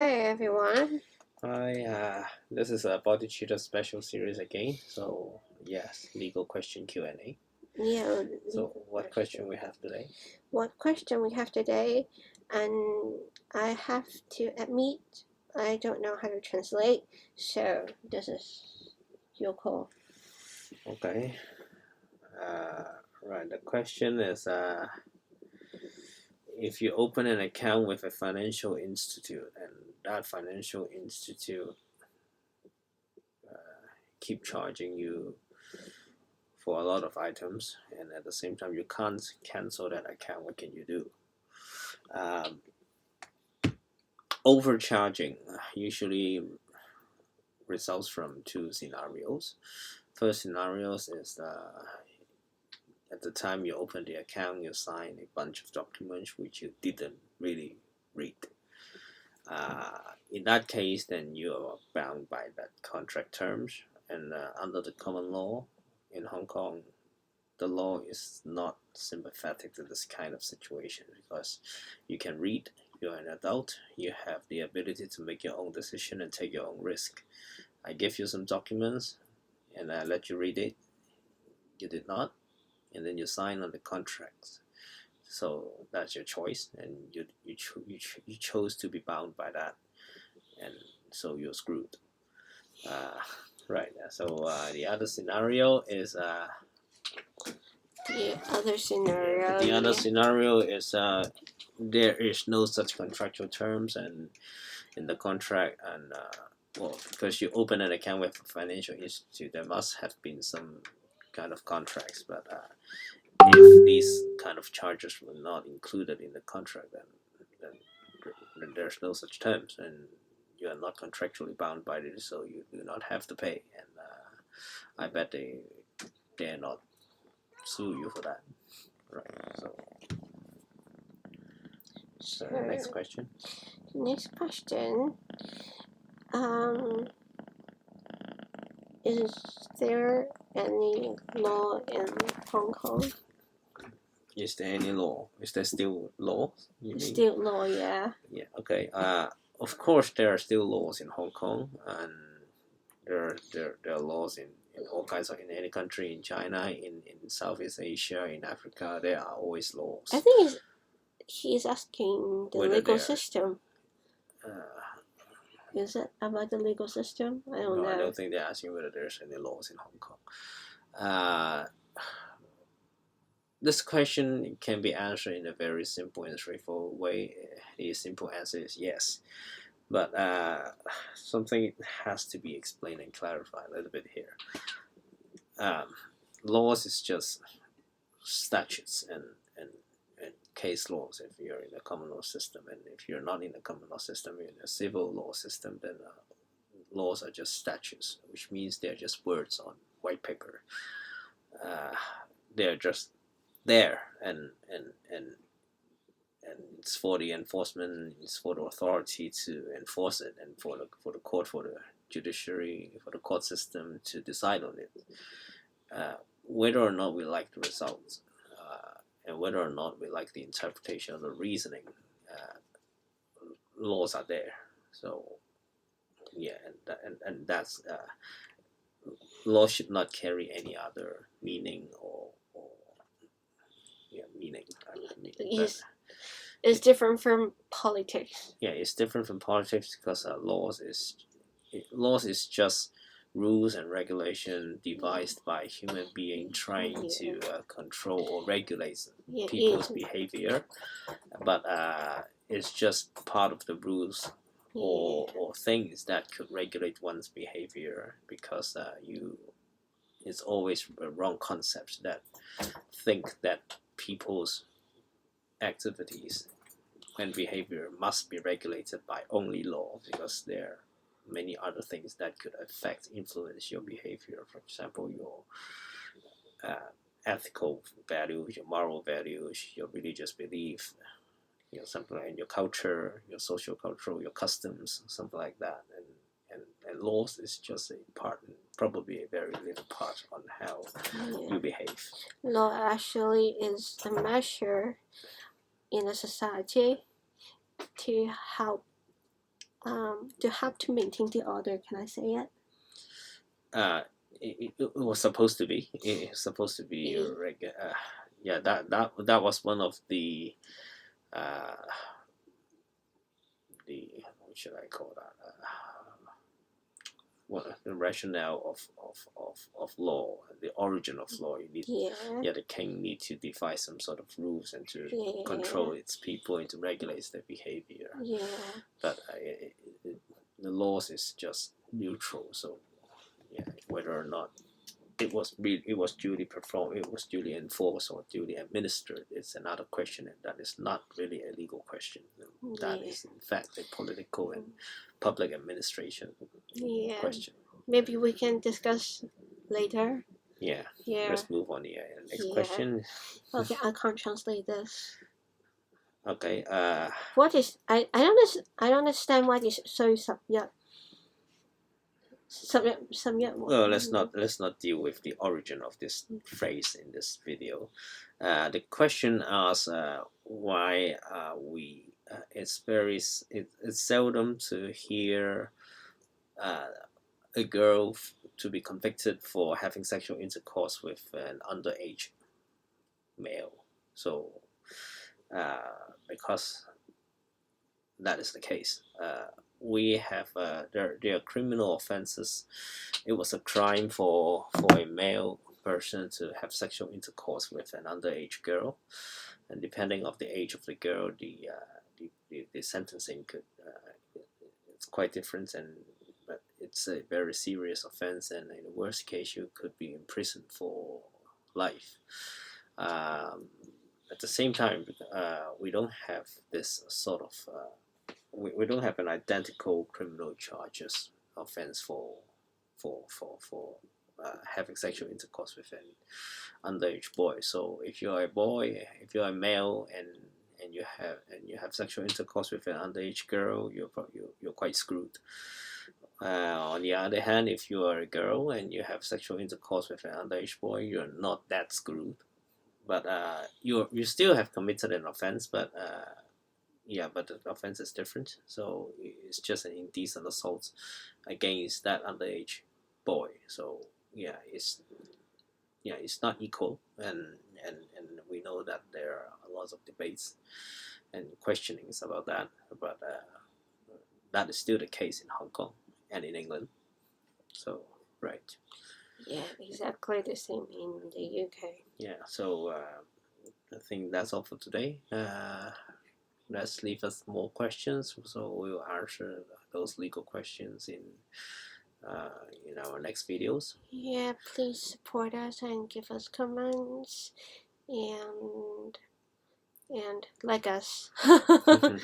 Hey everyone. Hi, this is a Boddhicitta special series again. So yes, legal question Q&A. Yeah, So what question we have today? what question we have today? And I have to admit, I don't know how to translate, so this is your call. Okay. Uh, right. The question is, if you open an account with a financial institute and that financial institute keep charging you for a lot of items, and at the same time you can't cancel that account, what can you do? Um, Overcharging usually results from two scenarios. First scenarios is at the time you open the account, you sign a bunch of documents which you didn't really read. In that case, then you are bound by that contract terms, and under the common law in Hong Kong, the law is not sympathetic to this kind of situation because you can read, you're an adult, you have the ability to make your own decision and take your own risk. I give you some documents and I let you read it. You did not, and then you sign on the contracts. So that's your choice, and you chose to be bound by that, and so you're screwed. Uh, right. So the other scenario is The other yeah, scenario, the other yeah. scenario is there is no such contractual terms and in the contract, and well, because you open an account with a financial institute, there must have been some kind of contracts, but if these kind of charges were not included in the contract, then there's no such terms, and you are not contractually bound by it, so you do not have to pay. And I bet they dare not sue you for that. Right. So the next So, question. next question. Um, is there any law in Hong Kong? Is there any law? Is there still law? You mean? Still law, yeah. Yeah. Okay. Of course, there are still laws in Hong Kong, and there are laws in all kinds of in any country in China, in Southeast Asia, in Africa. There are always I laws. think he's asking the Whether legal they're system. uh, Is it about the legal system? I don't no, I know. don't think they're asking whether there's any laws in Hong Kong. Uh, this question can be answered in a very simple and straightforward way. The simple answer is yes. But something has to be explained and clarified a little bit here. Um, Laws is just statutes and case laws if you're in a common law system, and if you're not in a common law system, you're in a civil law system, then laws are just statutes, which means they're just words on white paper. Uh, they're just there, and it's for the enforcement, it's for the authority to enforce it, and for the court, for the judiciary, for the court system to decide on it. Whether or not we like the results, and whether or not we like the interpretation of the reasoning, uh, laws are there. So yeah, and that's law should not carry any other meaning or yeah, meaning. Yes, it's different from politics. Yeah, it's different from politics because laws is just rules and regulation devised by human being trying to control or regulate Yeah, people's behavior, but it's just part of the rules or things that could regulate one's behavior because it's always a wrong concept that think that people's activities and behavior must be regulated by only law because there are many other things that could affect, influence your behavior. For example, your ethical values, your moral values, your religious belief, something like your culture, your social culture, your customs, something like that. And laws is just a part, probably a very little part on how you behave. Law actually is a measure in a society to help to have to maintain the order. Can I say it? It was supposed to be. It's supposed to be regular. Yeah, that was one of the what should I call that? The rationale of law, the origin of law. You need, the king need to devise some sort of rules and to control its people and to regulate their behavior. But the laws is just neutral. So whether or not it was duly performed, it was duly enforced or duly administered, it's another question, and that is not really a legal question. That is in fact a political and public administration question. Maybe we can discuss later. Let's move on to the next question. Okay, I can't translate this. Okay. What is I don't understand what is so subject. Well, let's not deal with the origin of this phrase in this video. The question asks why we it's seldom to hear a girl to be convicted for having sexual intercourse with an underage male. So because that is the case, we have there are criminal offenses. It was a crime for a male person to have sexual intercourse with an underage girl, and depending on the age of the girl, the sentencing could it's quite different, but it's a very serious offense, and in the worst case, you could be imprisoned for life. At the same time, we don't have this sort of we don't have an identical criminal charges offense for having sexual intercourse with an underage boy. So if you're a boy, if you're a male, and you have sexual intercourse with an underage girl, you're quite screwed. On the other hand, if you are a girl and you have sexual intercourse with an underage boy, you're not that screwed. But you still have committed an offense, but but the offense is different. So it's just an indecent assault against that underage boy. So it's not equal, and we know that there are lots of debates and questionings about that. But that is still the case in Hong Kong and in England. So right. Yeah, exactly the same in the UK. Yeah. So I think that's all for today. Let's leave us more questions, so we'll answer those legal questions in our next videos. Yeah, please support us and give us comments and like us. And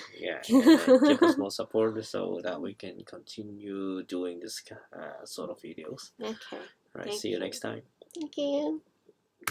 give us more support so that we can continue doing this sort of videos. Okay. Right. See you next time. Thank you.